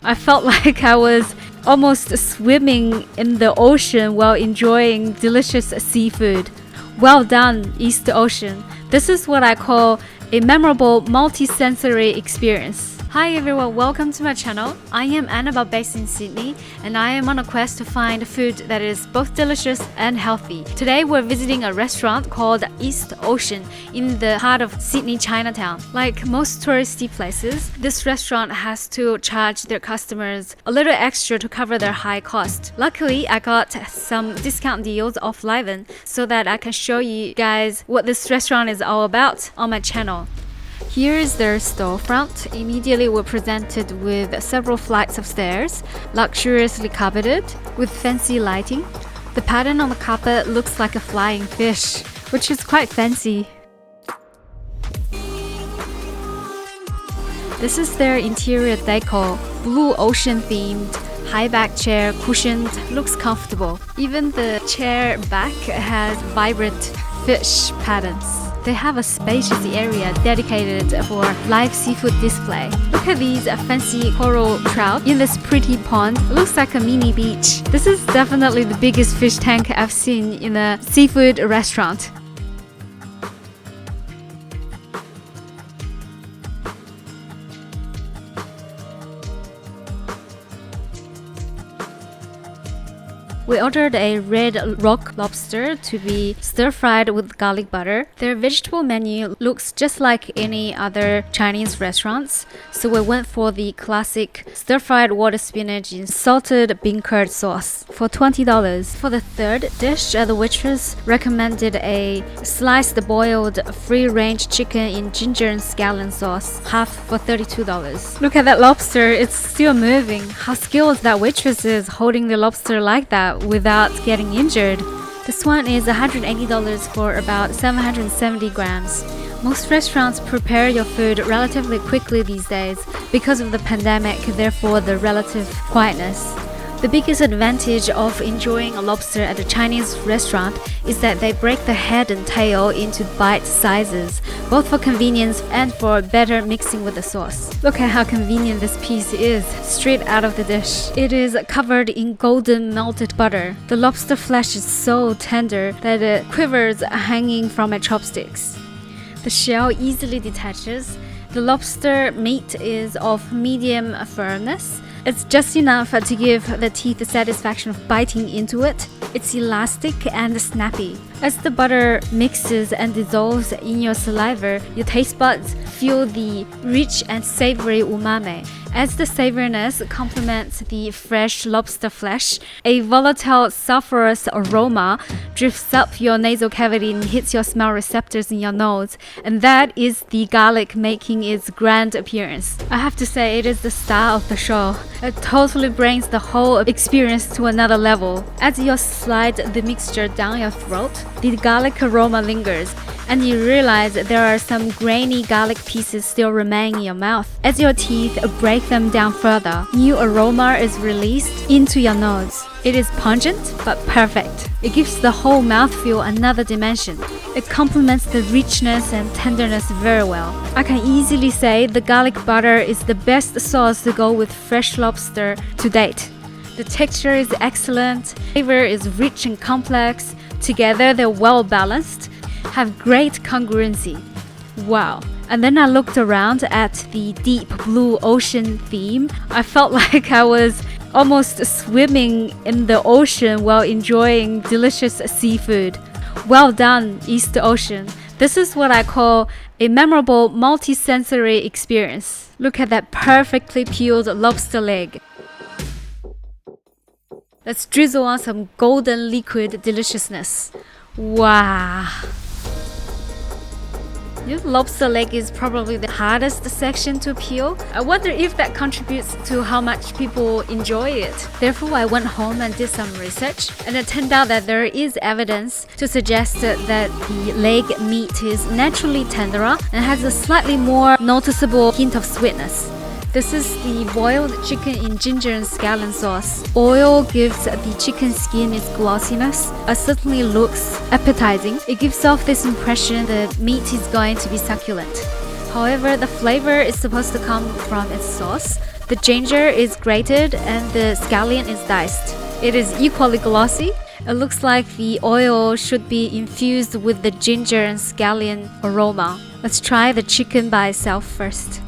I felt like I was almost swimming in the ocean while enjoying delicious seafood. Well done, East Ocean. This is what I call a memorable multi-sensory experience. Hi everyone, welcome to my channel. I am Annabelle based in Sydney and I am on a quest to find food that is both delicious and healthy. Today we're visiting a restaurant called East Ocean in the heart of Sydney Chinatown. Like most touristy places, this restaurant has to charge their customers a little extra to cover their high cost. Luckily, I got some discount deals off Liven so that I can show you guys what this restaurant is all about on my channel. Here is their storefront. Immediately we're presented with several flights of stairs, luxuriously carpeted with fancy lighting. The pattern on the carpet looks like a flying fish, which is quite fancy. This is their interior decor, blue ocean themed, high back chair, cushioned, looks comfortable. Even the chair back has vibrant fish patterns. They have a spacious area dedicated for live seafood display. Look at these fancy coral trout in this pretty pond. It looks like a mini beach. This is definitely the biggest fish tank I've seen in a seafood restaurant. We ordered a red rock lobster to be stir-fried with garlic butter. Their vegetable menu looks just like any other Chinese restaurants, so we went for the classic stir-fried water spinach in salted bean curd sauce for $20. For the third dish, the waitress recommended a sliced boiled free-range chicken in ginger and scallion sauce, half for $32. Look at that lobster, it's still moving. How skilled that waitress is holding the lobster like that without getting injured. This one is $180 for about 770 grams. Most restaurants prepare your food relatively quickly these days because of the pandemic, therefore the relative quietness. The biggest advantage of enjoying a lobster at a Chinese restaurant is that they break the head and tail into bite sizes, both for convenience and for better mixing with the sauce. Look at how convenient this piece is, straight out of the dish. It is covered in golden melted butter. The lobster flesh is so tender that it quivers hanging from my chopsticks. The shell easily detaches. The lobster meat is of medium firmness. It's just enough to give the teeth the satisfaction of biting into it. It's elastic and snappy. As the butter mixes and dissolves in your saliva, your taste buds feel the rich and savory umami. As the savoriness complements the fresh lobster flesh, a volatile sulfurous aroma drifts up your nasal cavity and hits your smell receptors in your nose, and that is the garlic making its grand appearance. I have to say, it is the star of the show. It totally brings the whole experience to another level. As you slide the mixture down your throat, the garlic aroma lingers, and you realize there are some grainy garlic pieces still remain in your mouth. As your teeth break them down further, new aroma is released into your nose. It is pungent but perfect. It gives the whole mouthfeel another dimension. It complements the richness and tenderness very well. I can easily say the garlic butter is the best sauce to go with fresh lobster to date. The texture is excellent, flavor is rich and complex. Together they're well balanced, have great congruency. Wow. And then I looked around at the deep blue ocean theme. I felt like I was almost swimming in the ocean while enjoying delicious seafood. Well done, East Ocean. This is what I call a memorable multi-sensory experience. Look at that perfectly peeled lobster leg. Let's drizzle on some golden liquid deliciousness. Wow. This lobster leg is probably the hardest section to peel. I wonder if that contributes to how much people enjoy it. Therefore, I went home and did some research, and it turned out that there is evidence to suggest that the leg meat is naturally tenderer and has a slightly more noticeable hint of sweetness. This is the boiled chicken in ginger and scallion sauce. Oil gives the chicken skin its glossiness. It certainly looks appetizing. It gives off this impression that meat is going to be succulent. However, the flavor is supposed to come from its sauce. The ginger is grated and the scallion is diced. It is equally glossy. It looks like the oil should be infused with the ginger and scallion aroma. Let's try the chicken by itself first.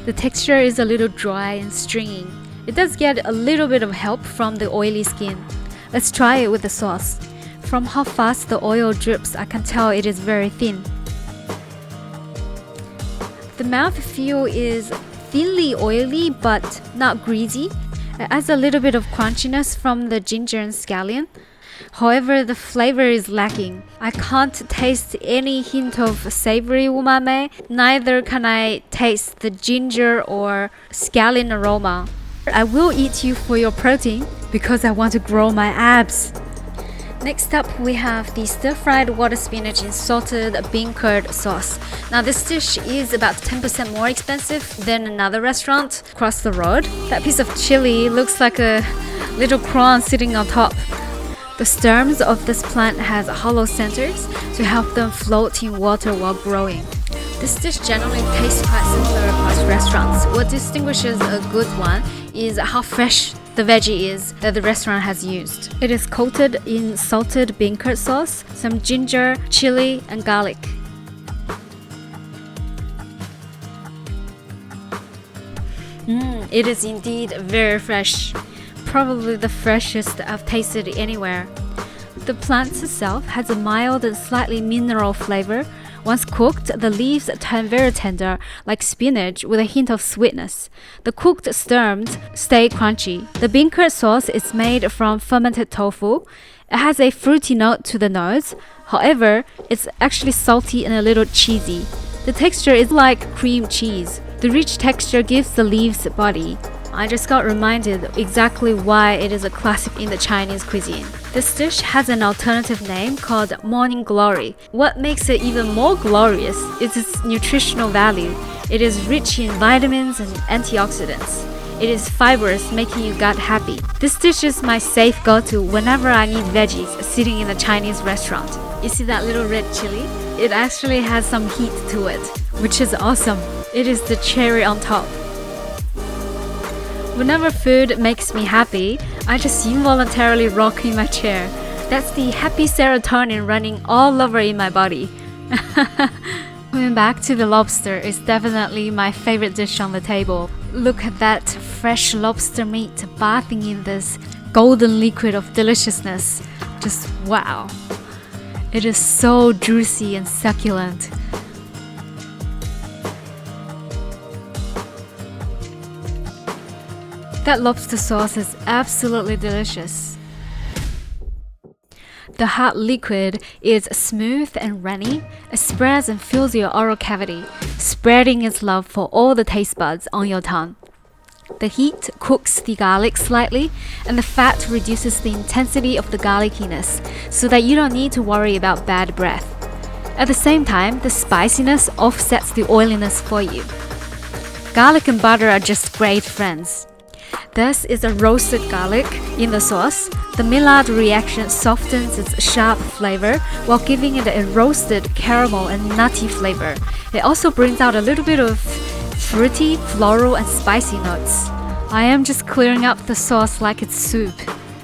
The texture is a little dry and stringy. It does get a little bit of help from the oily skin. Let's try it with the sauce. From how fast the oil drips, I can tell it is very thin. The mouthfeel is thinly oily but not greasy. It adds a little bit of crunchiness from the ginger and scallion. However, the flavor is lacking. I can't taste any hint of savory umami, neither can I taste the ginger or scallion aroma. I will eat you for your protein because I want to grow my abs. Next up, we have the stir-fried water spinach in salted bean curd sauce. Now this dish is about 10% more expensive than another restaurant across the road. That piece of chili looks like a little prawn sitting on top. The stems of this plant has hollow centers to help them float in water while growing. This dish generally tastes quite similar across restaurants. What distinguishes a good one is how fresh the veggie is that the restaurant has used. It is coated in salted bean curd sauce, some ginger, chili, and garlic. It is indeed very fresh. Probably the freshest I've tasted anywhere. The plant itself has a mild and slightly mineral flavor. Once cooked, the leaves turn very tender, like spinach, with a hint of sweetness. The cooked stems stay crunchy. The bean curd sauce is made from fermented tofu. It has a fruity note to the nose. However, it's actually salty and a little cheesy. The texture is like cream cheese. The rich texture gives the leaves body. I just got reminded exactly why it is a classic in the Chinese cuisine. This dish has an alternative name called Morning Glory. What makes it even more glorious is its nutritional value. It is rich in vitamins and antioxidants. It is fibrous, making your gut happy. This dish is my safe go-to whenever I need veggies sitting in a Chinese restaurant. You see that little red chili? It actually has some heat to it, which is awesome. It is the cherry on top. Whenever food makes me happy, I just involuntarily rock in my chair. That's the happy serotonin running all over in my body. Coming back to the lobster is definitely my favorite dish on the table. Look at that fresh lobster meat bathing in this golden liquid of deliciousness. Just wow. It is so juicy and succulent. That lobster sauce is absolutely delicious. The hot liquid is smooth and runny. It spreads and fills your oral cavity, spreading its love for all the taste buds on your tongue. The heat cooks the garlic slightly, and the fat reduces the intensity of the garlickiness so that you don't need to worry about bad breath. At the same time, the spiciness offsets the oiliness for you. Garlic and butter are just great friends. This is a roasted garlic in the sauce. The Maillard reaction softens its sharp flavor while giving it a roasted caramel and nutty flavor. It also brings out a little bit of fruity, floral, and spicy notes. I am just clearing up the sauce like it's soup.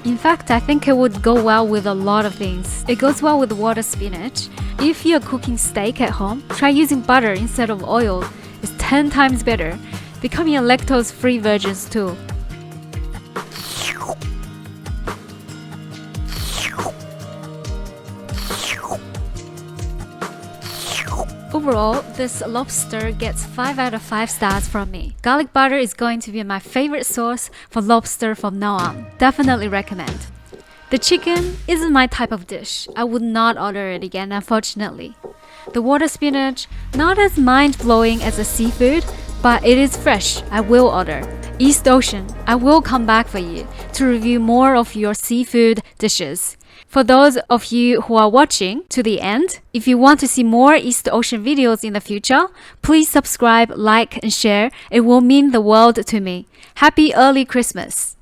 In fact, I think it would go well with a lot of things. It goes well with water spinach. If you're cooking steak at home, try using butter instead of oil. It's 10 times better. Becoming a lactose-free virgins too. Overall, this lobster gets 5 out of 5 stars from me. Garlic butter is going to be my favorite sauce for lobster from now on. Definitely recommend. The chicken isn't my type of dish. I would not order it again, unfortunately. The water spinach, not as mind-blowing as a seafood, but it is fresh. I will order. East Ocean, I will come back for you to review more of your seafood dishes. For those of you who are watching to the end, if you want to see more East Ocean videos in the future, please subscribe, like, and share. It will mean the world to me. Happy early Christmas!